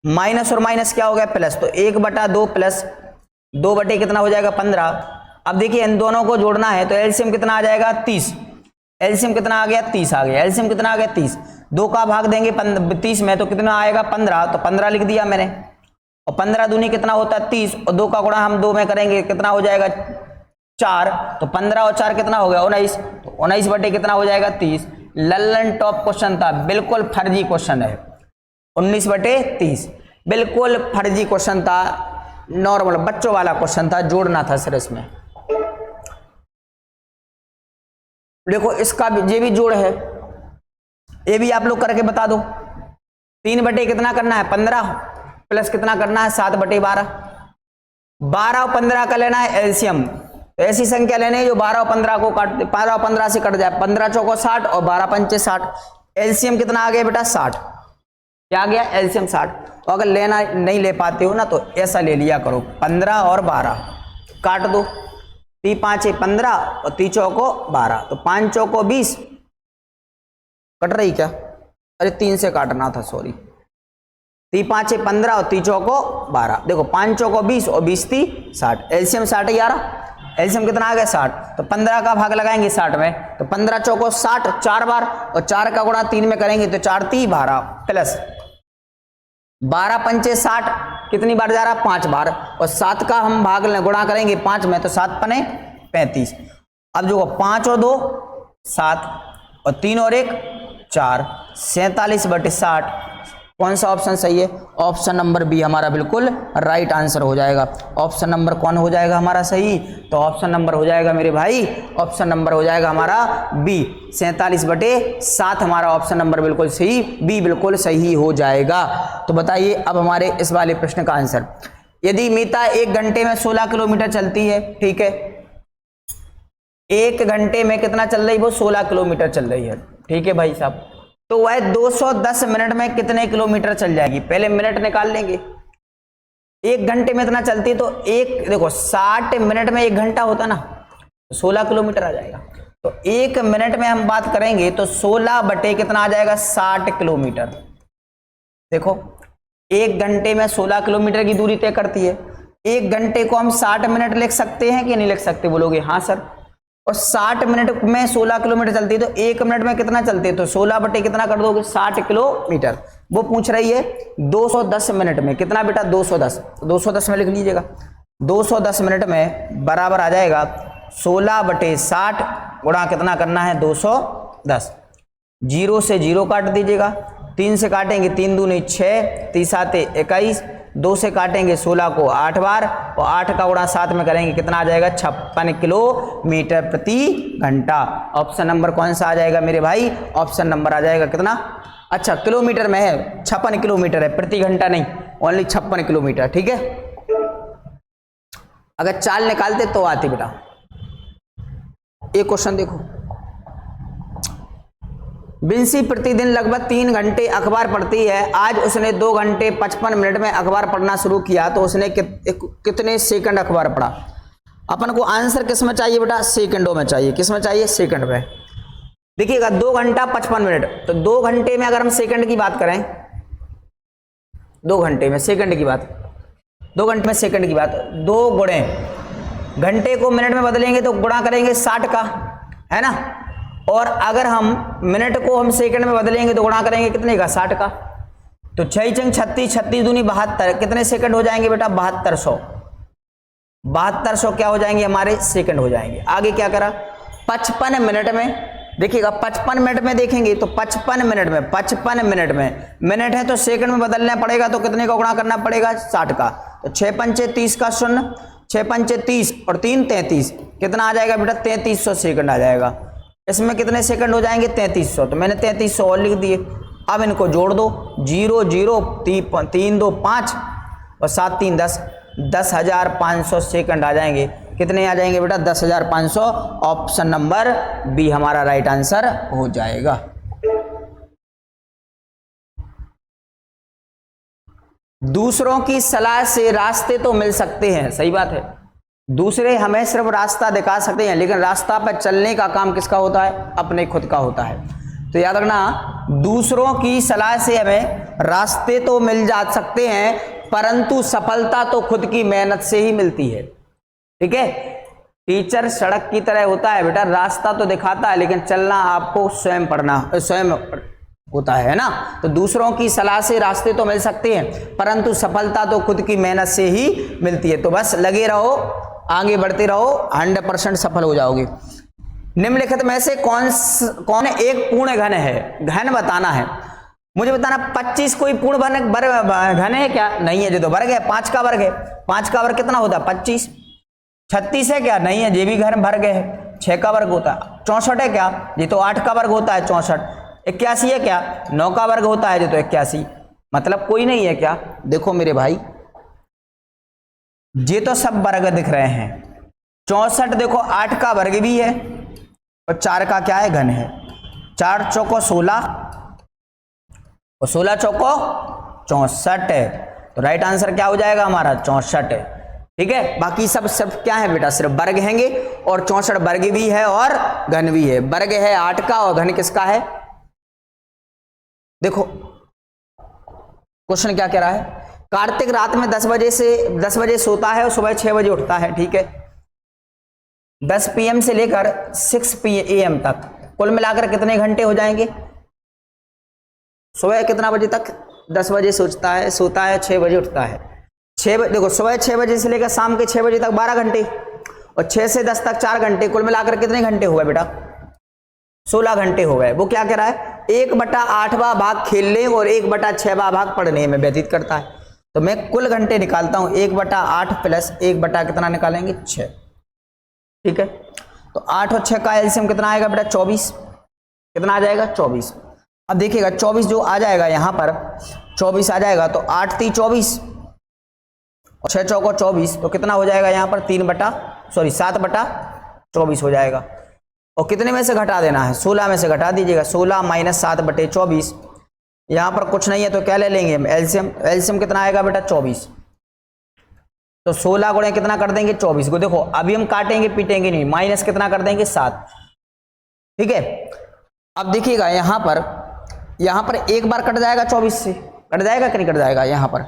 माइनस और माइनस क्या हो गया प्लस, तो 1/2 प्लस 2 बटे कितना हो जाएगा 15। अब देखिए इन दोनों को जोड़ना है तो एलसीएम कितना आ जाएगा 30, एलसीएम कितना आ गया 30 आ गया, एलसीएम कितना आ गया 30। 2 का भाग देंगे 30 में तो कितना आएगा 15, तो 15 लिख दिया मैंने, और 15 दूनी कितना होता है 30, और 2 का गुणा हम 2 में करेंगे कितना हो जाएगा 4, तो 15 और 4 कितना हो गया 19, तो 19 बटे कितना हो जाएगा 30। लल्लन टॉप क्वेश्चन था, बिल्कुल फर्जी क्वेश्चन है, 19/30 बिल्कुल फर्जी क्वेश्चन था, नॉर्मल बच्चों वाला क्वेश्चन था, जोड़ना था सर इसमें। देखो इसका ये भी जोड़ है, ये भी आप लोग करके बता दो। 3 बटे कितना करना है 15 प्लस कितना करना है 7/12, 12 और 15 का लेना है एलसीएम। तो ऐसी संख्या लेने है जो 12 और 15 को काट, 12 और 15 से कट जाए, 15 चौको 60 और 12 पंचे 60। एलसीएम कितना आ गया बेटा 60, क्या आ गया एलसीएम 60। तो अगर लेना नहीं ले पाते हो ना तो ऐसा ले लिया करो, 15 और 12 काट दो, 3 5 15 और 3 चौको 12, तो 5 चौको 20 कट रही क्या, अरे 3 से काटना था सॉरी, 3 5 15 और 3 चौको 12, देखो 5 चौको 20 और 20 थी 60, एलसीएम 60 ही आ रहा, एलसीएम कितना आ गया 60। तो 15 का भाग लगाएंगे 60 में, तो 15 चौको 60 4 बार, और 4 का गुणा 3 में करेंगे तो 4 3 12 प्लस 12 पंचे 60 कितनी बार जा रहा 5 बार, और 7 का हम भाग गुणा करेंगे 5 में तो 7 पने 35। अब जो 5 और 2 7 और 3 और 1 4, 47/60। कौन सा ऑप्शन सही है? ऑप्शन नंबर बी हमारा बिल्कुल राइट आंसर हो जाएगा। ऑप्शन नंबर कौन हो जाएगा हमारा सही? तो ऑप्शन नंबर हो जाएगा मेरे भाई, ऑप्शन नंबर हो जाएगा हमारा बी, 47/7 हमारा ऑप्शन नंबर बिल्कुल सही, बी बिल्कुल सही हो जाएगा। तो बताइए अब हमारे इस वाले प्रश्न का आंसर। यदि मीता 1 घंटे में 16 किलोमीटर चलती है, ठीक है, 1 घंटे में कितना चल रही? वो 16 किलोमीटर चल रही है, ठीक है भाई साहब। तो वह 210 मिनट में कितने किलोमीटर चल जाएगी? पहले मिनट निकाल लेंगे। 1 घंटे में इतना चलती है तो एक देखो 60 मिनट में 1 घंटा होता ना, 16 किलोमीटर आ जाएगा। तो 1 मिनट में हम बात करेंगे तो 16 बटे कितना आ जाएगा? 60 किलोमीटर। देखो 1 घंटे में 16 किलोमीटर की दूरी तय करती है। 1 घंटे को हम 60 मिनट लिख सकते हैं कि नहीं लिख सकते? बोलोगे हाँ सर। और 60 मिनट में 16 किलोमीटर चलती है तो 1 मिनट में कितना चलती है? तो 16 बटे कितना कर दोगे? 60 किलोमीटर। वो पूछ रही है 210 मिनट में कितना बेटा? 210। 210 में लिख लीजिएगा। 210 मिनट में बराबर आ जाएगा 16 बटे 60 गुणा कितना करना है? 210। 0 से 0 काट दीजिएगा, 3 से काटेंगे 3 दूनी 6, 3 साते 21, 2 से काटेंगे 16 को 8 बार और 8 का गुणा 7 में करेंगे कितना आ जाएगा? 56 किलोमीटर प्रति घंटा। ऑप्शन नंबर कौन सा आ जाएगा मेरे भाई? ऑप्शन नंबर आ जाएगा कितना? अच्छा किलोमीटर में है, 56 किलोमीटर है, प्रति घंटा नहीं, ओनली 56 किलोमीटर, ठीक है। अगर चाल निकालते तो आती बेटा। एक क्वेश्चन देखो, बिंसी प्रतिदिन लगभग 3 घंटे अखबार पढ़ती है। आज उसने 2 घंटे 55 मिनट में अखबार पढ़ना शुरू किया तो उसने कितने सेकंड अखबार पढ़ा? अपन को आंसर किस में चाहिए बेटा? सेकंडों में चाहिए। किस में चाहिए? सेकंड में। देखिएगा 2 घंटा 55 मिनट, तो 2 घंटे में अगर हम सेकंड की बात करें, 2 घंटे में सेकंड की बात, 2 घंटे में सेकंड की बात, 2 गुणे घंटे को मिनट में बदलेंगे तो गुणा करेंगे 60 का, है ना। और अगर हम मिनट को हम सेकंड में बदलेंगे तो गुणा करेंगे कितने का? 60 का। तो 6 चंग 36, 36 दूनी 72, कितने सेकंड हो जाएंगे बेटा? 7200। 7200 क्या हो जाएंगे? हमारे सेकंड हो जाएंगे। आगे क्या करा? 55 मिनट में, देखिएगा 55 मिनट में देखेंगे तो 55 मिनट में, 55 मिनट में मिनट है तो सेकंड में बदलना पड़ेगा, तो कितने का गुणा करना पड़ेगा? 60 का। तो 6 पंचे 30 का 0, 6 पंचे 30 और 3 33, कितना आ जाएगा बेटा? 3300 सेकंड आ जाएगा। इसमें कितने सेकंड हो जाएंगे? 3300। तो मैंने 3300 और लिख दिए। अब इनको जोड़ दो, 0 0 3 2 5 और 7 3 10, 10,500 सेकंड आ जाएंगे। कितने आ जाएंगे बेटा? 10,500। ऑप्शन नंबर बी हमारा राइट आंसर हो जाएगा। दूसरों की सलाह से रास्ते तो मिल सकते हैं, सही बात है। दूसरे हमें सिर्फ रास्ता दिखा सकते हैं, लेकिन रास्ता पर चलने का काम किसका होता है? अपने खुद का होता है। तो याद रखना, दूसरों की सलाह से हमें रास्ते तो मिल जा सकते हैं, परंतु सफलता तो खुद की मेहनत से ही मिलती है, ठीक है। टीचर सड़क की तरह होता है बेटा, रास्ता तो दिखाता है लेकिन चलना आपको स्वयं पड़ना, स्वयं होता है ना। तो दूसरों की सलाह से रास्ते तो मिल सकते हैं, परंतु सफलता तो खुद की मेहनत से ही मिलती है। तो बस लगे रहो, आगे बढ़ते रहो, 100% सफल हो जाओगे। निम्नलिखित में से कौन एक पूर्ण घन है? घन बताना है मुझे, बताना 25 कोई पूर्ण घन है क्या? नहीं है। जो तो वर्ग है, 5 का वर्ग है, 5 का वर्ग कितना होता है? 25। 36 है क्या? नहीं है, ये भी घन वर्ग है, 6 का वर्ग होता है। 64 है क्या? ये तो 8 का वर्ग होता है, 64। 81 है क्या? 9 का वर्ग होता है, जो तो 81। मतलब कोई नहीं है क्या? देखो मेरे भाई, ये तो सब वर्ग दिख रहे हैं। 64 देखो 8 का वर्ग भी है और 4 का क्या है? घन है। 4 चौको 16 और 16 चौको 64 है। तो राइट आंसर क्या हो जाएगा हमारा? 64 है, ठीक है। बाकी सब क्या है बेटा? सिर्फ वर्ग हैंगे, और 64 वर्ग भी है और घन भी है। वर्ग है 8 का और घन किसका है? देखो क्वेश्चन क्या कह रहा है। कार्तिक रात में 10 बजे सोता है और सुबह 6 बजे उठता है, ठीक है। 10 PM से लेकर 6 AM तक कुल मिलाकर कितने घंटे हो जाएंगे? सुबह कितना बजे तक? 10 बजे सोता है, 6 बजे उठता है। 6 बजे देखो, सुबह 6 बजे से लेकर शाम के 6 बजे तक 12 घंटे, और 6 से 10 तक 4 घंटे, कुल मिलाकर कितने घंटे हुए बेटा? 16 घंटे हो गए। वो क्या कह रहा है, 1/8वां भाग खेलने और 1/6वां भाग पढ़ने में व्यतीत करता है। तो मैं कुल घंटे निकालता हूं 1/8 प्लस 1 कितना निकालेंगे 6। ठीक है, तो 8 और 6 का एलसीएम कितना आएगा बेटा 24। कितना आ जाएगा 24। अब देखिएगा 24 जो आ जाएगा यहां पर 24 आ जाएगा, तो 8 3 24 और 6 चौको 24, तो कितना हो जाएगा यहाँ पर 7/24 हो जाएगा। और कितने में से घटा देना है, 16 में से घटा दीजिएगा। 16 माइनस 7/24, यहाँ पर कुछ नहीं है तो क्या ले लेंगे हम एलसीएम। एलसीएम कितना आएगा बेटा 24। तो 16 गुणे कितना कर देंगे 24 को। देखो अभी हम काटेंगे पीटेंगे नहीं, माइनस कितना कर देंगे 7। ठीक है, अब देखिएगा यहाँ पर एक बार कट जाएगा 24 से, कट जाएगा कि नहीं कट जाएगा। यहाँ पर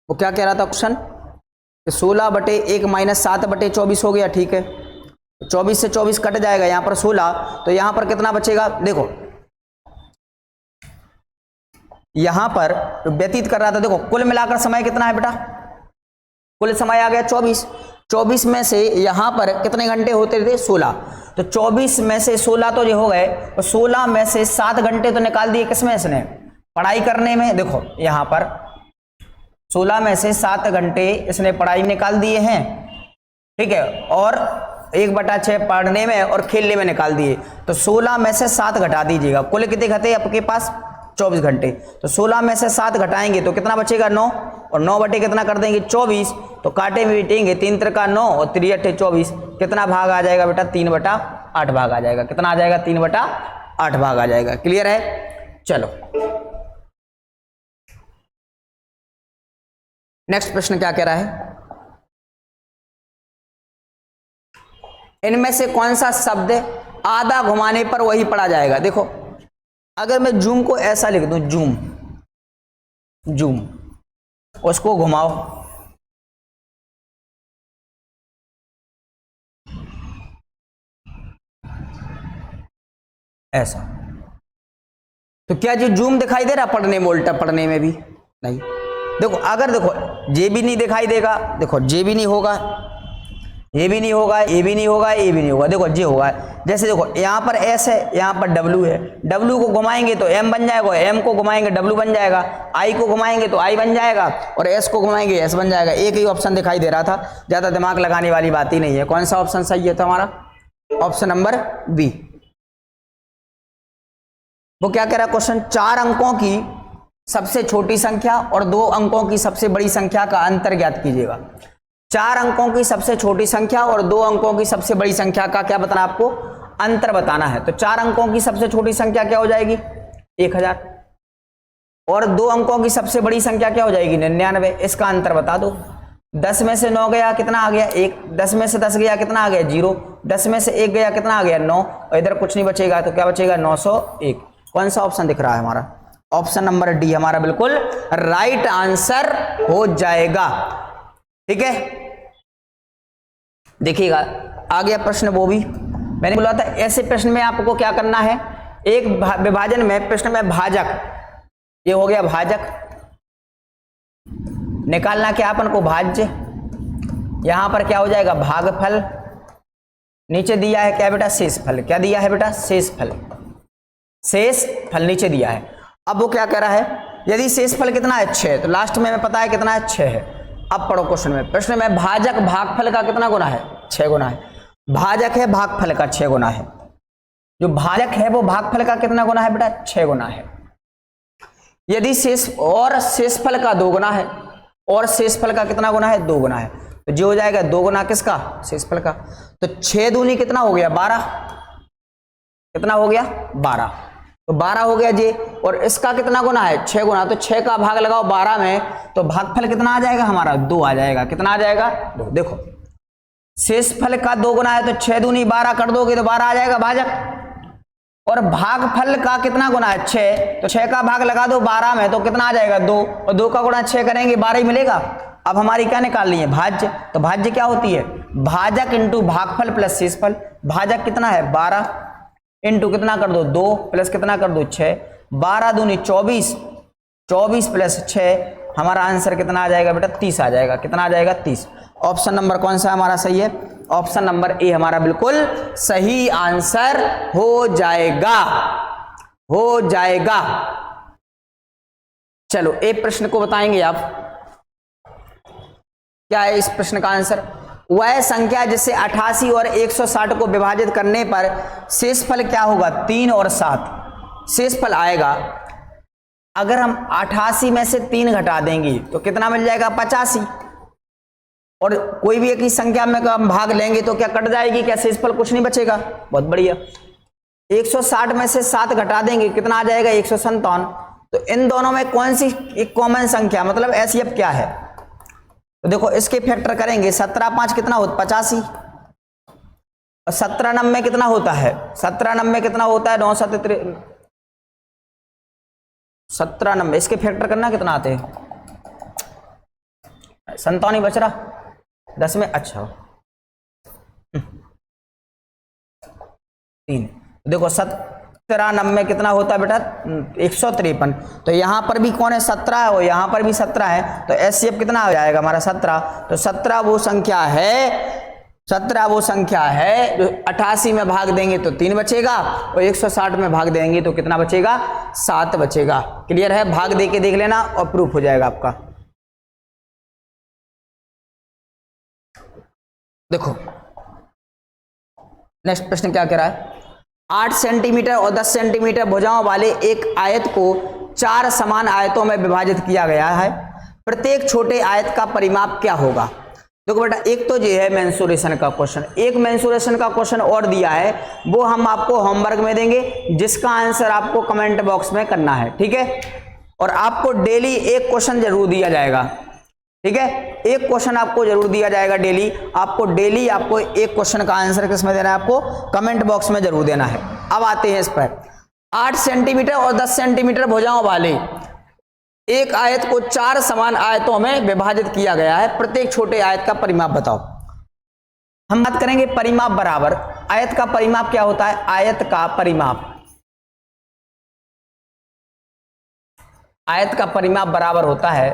वो क्या कह रहा था क्वेश्चन, 16/1 माइनस 7/24 हो गया। ठीक है, 24 से 24 कट जाएगा, यहाँ पर 16, तो यहाँ पर कितना बचेगा। देखो यहां पर व्यतीत कर रहा था, देखो कुल मिलाकर समय कितना है बेटा, कुल समय आ गया 24। 24 में से यहां पर कितने घंटे होते थे 16, तो 24 में से 16 तो जो हो गए, तो 16 में से 7 घंटे तो निकाल दिए किसमें, इसने पढ़ाई करने में। देखो यहां पर 16 में से 7 घंटे इसने पढ़ाई में निकाल दिए हैं। ठीक है, और 1/6 पढ़ने में और खेलने में निकाल दिए। तो 16 में से 7 घटा दीजिएगा, कुल कितने घटे आपके पास 24 घंटे। तो 16 में से 7 घटाएंगे तो कितना बचेगा 9, और 9 बटे कितना कर देंगे 24, तो काटे में बीटेंगे 3 3 9 और 3 8 24, कितना भाग आ जाएगा बेटा 3/8 भाग आ जाएगा। कितना आ जाएगा 3/8 भाग आ जाएगा। क्लियर है, चलो नेक्स्ट प्रश्न क्या कह रहा है, इनमें से कौन सा शब्द आधा घुमाने पर वही पढ़ा जाएगा। देखो अगर मैं जूम को ऐसा लिख दूं, जूम जूम, उसको घुमाओ, ऐसा, तो क्या जो जूम दिखाई दे रहा पढ़ने में, उल्टा पढ़ने में भी नहीं। देखो अगर देखो जे भी नहीं दिखाई देगा, देखो जे भी नहीं होगा, ये भी नहीं होगा, ये भी नहीं होगा, ये भी नहीं होगा, देखो जे होगा। जैसे देखो यहाँ पर एस है, यहाँ पर डब्ल्यू है, डब्ल्यू को घुमाएंगे तो एम बन जाएगा, एम को घुमाएंगे डब्ल्यू बन जाएगा, आई को घुमाएंगे तो आई बन जाएगा, और एस को घुमाएंगे एस बन जाएगा। एक ही ऑप्शन दिखाई दे रहा था, ज्यादा दिमाग लगाने वाली बात ही नहीं है। कौन सा ऑप्शन सही है हमारा, ऑप्शन नंबर बी। वो क्या कह रहा है क्वेश्चन, 4 अंकों की सबसे छोटी संख्या और 2 अंकों की सबसे बड़ी संख्या का अंतर ज्ञात कीजिएगा। 4 अंकों की सबसे छोटी संख्या और 2 अंकों की सबसे बड़ी संख्या का क्या बताना, आपको अंतर बताना है। तो 4 अंकों की सबसे छोटी संख्या क्या हो जाएगी 1000, और 2 अंकों की सबसे बड़ी संख्या क्या हो जाएगी 99। इसका अंतर बता दो। 10 में से 9 गया कितना आ गया 1, 10 में से 10 गया कितना आ गया 0, 10 में से 1 गया कितना आ गया 9, और इधर कुछ नहीं बचेगा तो क्या बचेगा 901। कौन सा ऑप्शन दिख रहा है हमारा, ऑप्शन नंबर डी हमारा बिल्कुल राइट आंसर हो जाएगा। ठीक है, देखिएगा आ गया प्रश्न, वो भी मैंने बोला था ऐसे प्रश्न में आपको क्या करना है, एक विभाजन में प्रश्न में भाजक, ये हो गया भाजक, निकालना क्या अपन को भाज्य, यहां पर क्या हो जाएगा भागफल, नीचे दिया है क्या बेटा शेषफल, क्या दिया है बेटा शेषफल, शेषफल नीचे दिया है। अब वो क्या कह रहा है, यदि शेषफल कितना है 6, तो लास्ट में हमें पता है कितना है 6 है। अब पढ़ो क्वेश्चन में, प्रश्न में भाजक भागफल का कितना गुना है 6 गुना है। भाजक है भागफल का 6 गुना है, जो भाजक है वो भागफल का कितना गुना है बेटा 6 गुना है। यदि शेषफल का 2 गुना है, और शेषफल का कितना गुना है 2 गुना है, तो जो हो जाएगा 2 गुना किसका शेषफल का। तो 6 दूनी कितना हो गया 12, कितना हो गया 12, तो 12 हो गया जी। और इसका कितना गुना है 6 गुना, तो 6 का भाग लगाओ 12 में, तो भागफल कितना आ जाएगा हमारा 2 आ जाएगा। कितना आ जाएगा 2। देखो शेषफल का 2 गुना है, तो 6 दूनी 12 कर दोगे तो 12 आ जाएगा भाजक, और भागफल का कितना गुना है 6, तो 6 का भाग लगा दो 12 में, तो कितना आ जाएगा 2, और 2 का गुणा 6 करेंगे 12 ही मिलेगा। अब हमारी क्या निकालनी है भाज्य, तो भाज्य क्या होती है भाजक इंटू भागफल प्लस शेषफल। भाजक कितना है 12 इंटू कितना कर दो 2 प्लस कितना कर दो 6, 12 दूनी 24, 24 प्लस 6, हमारा आंसर कितना आ जाएगा बेटा 30 आ जाएगा। कितना आ जाएगा 30। ऑप्शन नंबर कौन सा हमारा सही है, ऑप्शन नंबर ए हमारा बिल्कुल सही आंसर हो जाएगा, हो जाएगा। चलो एक प्रश्न को बताएंगे आप, क्या है इस प्रश्न का आंसर? वह संख्या जिसे 88 और 160 को विभाजित करने पर शेषफल क्या होगा? 3 और 7 शेषफल आएगा। अगर हम 88 में से 3 घटा देंगे तो कितना मिल जाएगा? 85। और कोई भी एक ही संख्या में हम भाग लेंगे तो क्या कट जाएगी? क्या शेषफल कुछ नहीं बचेगा? बहुत बढ़िया। 160 में से 7 घटा देंगे कितना आ जाएगा? 157। तो इन दोनों में कौन सी एक कॉमन संख्या, मतलब एचसीएफ क्या है? तो देखो इसके फैक्टर करेंगे। 17 5 कितना होता? 85। और 17 9 में कितना होता है? 17 9 में कितना होता है? 9 7 17 9 इसके फैक्टर करना कितना आते हैं? 57 बच रहा 10 में। अच्छा 3। देखो 17 9 में कितना होता है बेटा? 153। तो यहां पर भी कौन है? 17 है और यहां पर भी 17 है। तो एचसीएफ कितना आ जाएगा हमारा? 17। तो 17 वो संख्या है, 17 वो संख्या है जो 88 में भाग देंगे तो 3 बचेगा और 160 में भाग देंगे तो कितना बचेगा? 7 बचेगा। क्लियर है? भाग दे के देख लेना और प्रूफ हो जाएगा आपका। देखो नेक्स्ट प्रश्न क्या कह रहा है? 8 सेंटीमीटर और 10 सेंटीमीटर भुजाओं वाले एक आयत को 4 समान आयतों में विभाजित किया गया है। प्रत्येक छोटे आयत का परिमाप क्या होगा? देखो बेटा, एक तो ये है मेंसुरेशन का क्वेश्चन, एक मेंसुरेशन का क्वेश्चन और दिया है, वो हम आपको होमवर्क में देंगे, जिसका आंसर आपको कमेंट बॉक्स में करना है। ठीक है? और आपको डेली एक क्वेश्चन जरूर दिया जाएगा। ठीक है? एक क्वेश्चन आपको जरूर दिया जाएगा डेली। आपको डेली आपको एक क्वेश्चन का आंसर किसमें देना है? आपको कमेंट बॉक्स में जरूर देना है। अब आते हैं इस पर। 8 सेंटीमीटर और 10 सेंटीमीटर भुजाओं वाले एक आयत को 4 समान आयतों में विभाजित किया गया है। प्रत्येक छोटे आयत का परिमाप बताओ। हम बात करेंगे परिमाप बराबर। आयत का परिमाप क्या होता है? आयत का परिमाप, आयत का परिमाप बराबर होता है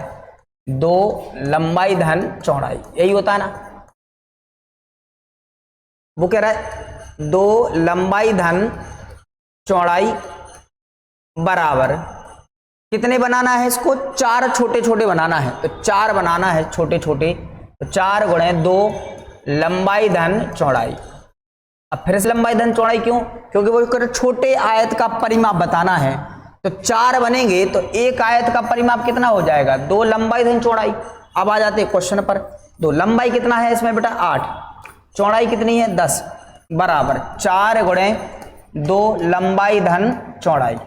2 लंबाई धन चौड़ाई। यही होता है ना? वो कह रहा है 2 लंबाई धन चौड़ाई बराबर कितने बनाना है इसको? 4 छोटे छोटे बनाना है। तो 4 बनाना है छोटे छोटे। तो 4 गुणे 2 लंबाई धन चौड़ाई। अब फिर से लंबाई धन चौड़ाई क्यों? क्योंकि वो कर छोटे आयत का परिमाप बताना है। तो 4 बनेंगे तो एक आयत का परिमाप कितना हो जाएगा? 2 लंबाई धन चौड़ाई। अब आ जाते हैं क्वेश्चन पर। तो लंबाई कितना है इसमें बेटा? 8। चौड़ाई कितनी है? 10 बराबर 4 गुणे 2 लंबाई धन चौड़ाई।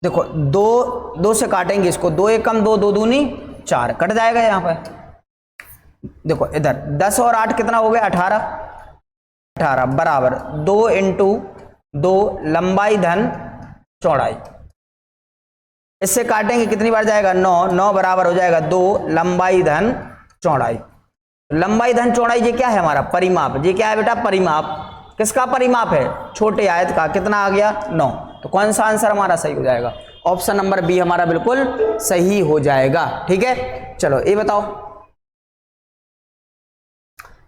देखो 2 से काटेंगे इसको। 2 एक कम 2, 2 दूनी 4, कट जाएगा यहां पर। देखो इधर 10 और 8 कितना हो गया? 18। 18 बराबर 2 इंटू 2 लंबाई धन चौड़ाई। इससे काटेंगे कितनी बार जाएगा? 9। 9 बराबर हो जाएगा 2 लंबाई धन चौड़ाई। लंबाई धन चौड़ाई ये क्या है? हमारा परिमाप। ये क्या है बेटा? परिमाप। किसका परिमाप है? छोटे आयत का। कितना आ गया? 9। तो कौन सा आंसर हमारा सही हो जाएगा? ऑप्शन नंबर बी हमारा बिल्कुल सही हो जाएगा। ठीक है? चलो ये बताओ,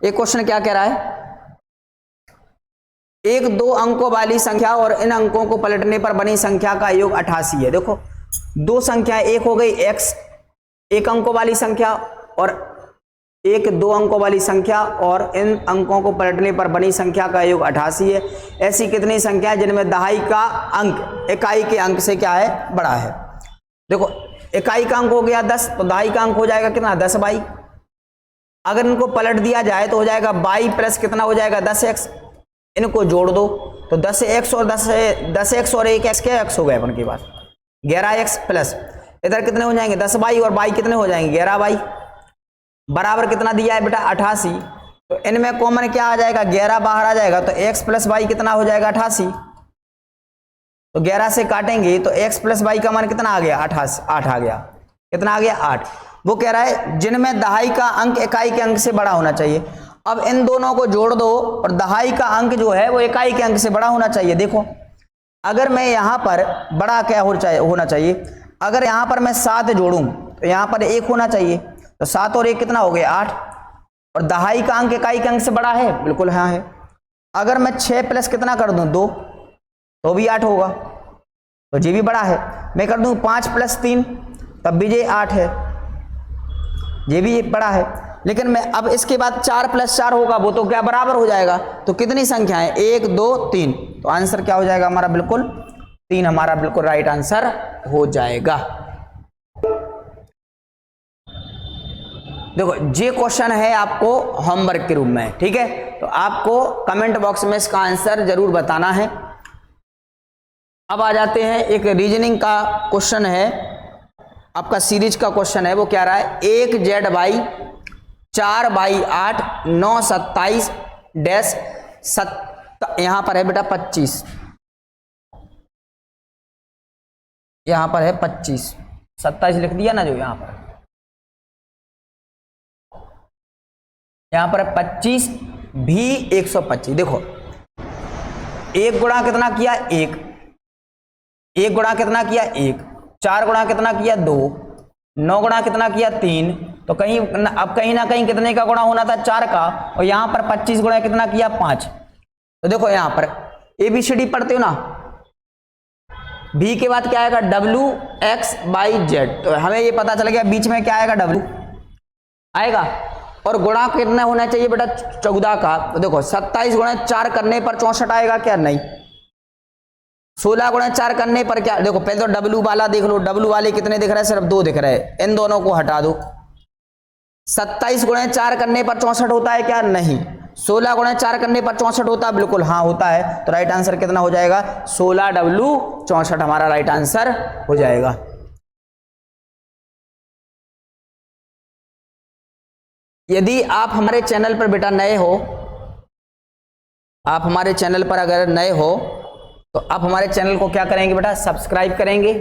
एक क्वेश्चन क्या कह रहा है? एक 2 अंकों वाली संख्या और इन अंकों को पलटने पर बनी संख्या का योग 88 है। देखो 2 संख्याएं, एक हो गई x 1 अंकों वाली संख्या और एक 2 अंकों वाली संख्या, और इन अंकों को पलटने पर बनी संख्या का योग 88 है। ऐसी कितनी संख्या जिनमें दहाई का अंक इकाई के अंक से क्या है? बड़ा है। देखो इकाई का अंक हो गया 10, तो दहाई का अंक हो जाएगा कितना? 10 बाई। अगर इनको पलट दिया जाए तो हो जाएगा बाई प्लस कितना हो जाएगा? 10x। इनको जोड़ दो तो 10x और 10x और 1x के x हो गए अपन के पास 11x प्लस इधर कितने हो जाएंगे? 10 बाई और बाई कितने हो जाएंगे? 11 बाई बराबर कितना दिया है बेटा? 88। तो इनमें कॉमन क्या आ जाएगा? 11 बाहर आ जाएगा तो x प्लस बाई कितना हो जाएगा? 88। तो 11 से काटेंगे तो x प्लस बाई का मान कितना आ गया? 88। 8 आ गया। कितना आ गया? 8। वो कह रहा है जिनमें दहाई का अंक इकाई के अंक से बड़ा होना चाहिए। अब इन दोनों को जोड़ दो और दहाई का अंक जो है वो इकाई के अंक से बड़ा होना चाहिए। देखो अगर मैं यहां पर बड़ा क्या होना चाहिए? अगर यहां पर मैं 7 जोड़ूं तो यहां पर 1 होना चाहिए। तो 7 और 1 कितना हो गया? 8। और दहाई का अंक इकाई के अंक से बड़ा है, बिल्कुल हाँ है। अगर मैं 6 प्लस कितना कर दूं 2 तो भी 8 होगा, तो ये भी बड़ा है। मैं कर दूं 5 प्लस 3 तब भी ये 8 है, ये भी बड़ा है। लेकिन मैं अब इसके बाद 4 प्लस 4 होगा, वो तो क्या बराबर हो जाएगा। तो कितनी संख्या है 1 2 3, तो आंसर क्या हो जाएगा हमारा, बिल्कुल 3 हमारा बिल्कुल राइट आंसर हो जाएगा। देखो ये क्वेश्चन है आपको होमवर्क के रूप में, ठीक है। तो आपको कमेंट बॉक्स में इसका आंसर जरूर बताना है। अब आ जाते हैं एक रीजनिंग का क्वेश्चन है, आपका सीरीज का क्वेश्चन है। वो क्या रहा है, 1z/4/8 9 27 डैश यहां पर है बेटा 25, यहां पर है 25, 27 लिख दिया ना, जो यहां पर है 25 भी 125। देखो 1 गुणा कितना किया 1, 1 गुणा कितना किया 1, 4 गुणा कितना किया 2, 9 गुणा कितना किया 3, तो कहीं अब कहीं ना कहीं कितने का गुणा होना था 4 का, और यहां पर 25 गुणा कितना किया 5। तो देखो यहां पर ABCD पढ़ते हो ना, V के बाद क्या आएगा WX/Z, तो हमें ये पता चल गया बीच में क्या आएगा W आएगा। और गुणा कितना होना चाहिए बेटा 14 का, तो देखो 27 गुणा 4 करने पर 64 आएगा क्या, नहीं। 16 गुणा 4 करने पर क्या, देखो पहले तो W वाला देख लो, W वाले कितने दिख रहे हैं, सिर्फ 2 दिख रहे हैं, इन दोनों को हटा दो। 27 गुणा 4 करने पर 64 होता है क्या, नहीं। 16 गुणा 4 करने पर 64 होता है, बिल्कुल हाँ होता है। तो राइट आंसर कितना हो जाएगा 16W 64 हमारा राइट आंसर हो जाएगा। यदि आप हमारे चैनल पर बेटा नए हो, आप हमारे चैनल पर अगर नए हो तो आप हमारे चैनल को क्या करेंगे बेटा, सब्सक्राइब करेंगे,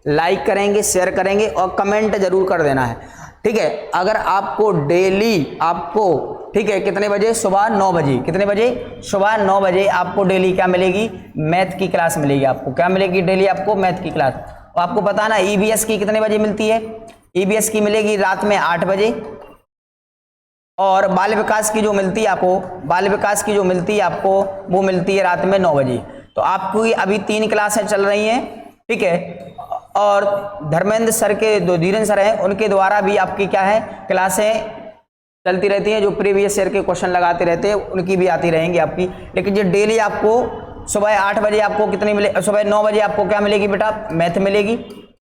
लाइक करेंगे, शेयर करेंगे और कमेंट जरूर कर देना है, ठीक है। अगर आपको डेली आपको, ठीक है, कितने बजे, सुबह 9 बजे, कितने बजे, सुबह 9 बजे आपको डेली क्या मिलेगी, मैथ की क्लास मिलेगी। आपको क्या मिलेगी डेली, आपको मैथ की क्लास। और आपको पता ना EVS की कितने बजे मिलती है, EVS की मिलेगी रात में 8 बजे, और बाल विकास की जो मिलती है आपको, बाल विकास की जो मिलती है आपको वो मिलती है रात में 9 बजे। तो आपको अभी 3 क्लासें चल रही हैं, ठीक है। और धर्मेंद्र सर के जो धीरेन्द्र सर हैं उनके द्वारा भी आपकी क्या है क्लासें चलती रहती हैं, जो प्रीवियस ईयर के क्वेश्चन लगाते रहते हैं उनकी भी आती रहेंगी आपकी। लेकिन जो डेली आपको सुबह 8 बजे आपको कितनी मिले, सुबह 9 बजे आपको क्या मिलेगी बेटा, मैथ मिलेगी,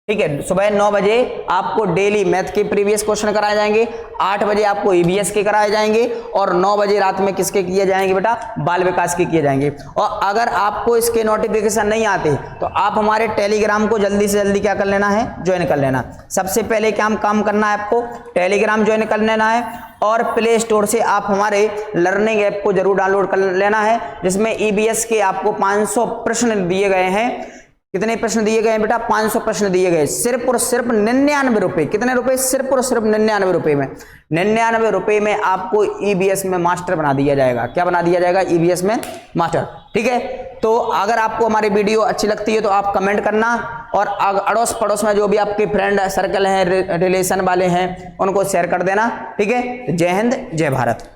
ठीक है। सुबह 9 बजे आपको डेली मैथ के प्रीवियस क्वेश्चन कराए जाएंगे, 8 बजे आपको EVS के कराए जाएंगे, और 9 बजे रात में किसके किए जाएंगे बेटा, बाल विकास के किए जाएंगे। और अगर आपको इसके नोटिफिकेशन नहीं आते तो आप हमारे टेलीग्राम को जल्दी से जल्दी क्या कर लेना है, ज्वाइन कर लेना। सबसे पहले क्या काम करना है, आपको टेलीग्राम ज्वाइन कर लेना है, और प्ले स्टोर से आप हमारे लर्निंग ऐप को जरूर डाउनलोड कर लेना है, जिसमें EVS के आपको 500 प्रश्न दिए गए हैं। कितने प्रश्न दिए गए हैं बेटा, 500 प्रश्न दिए गए, सिर्फ और सिर्फ 99 रुपए। कितने रुपए, सिर्फ और सिर्फ 99 रुपए में, 99 रुपए में आपको EVS में मास्टर बना दिया जाएगा। क्या बना दिया जाएगा, EVS में मास्टर, ठीक है। तो अगर आपको हमारी वीडियो अच्छी लगती है तो आप कमेंट करना, और अड़ोस पड़ोस में जो भी आपके फ्रेंड सर्कल हैं, रिलेशन वाले हैं, उनको शेयर कर देना, ठीक है। जय हिंद, जय भारत।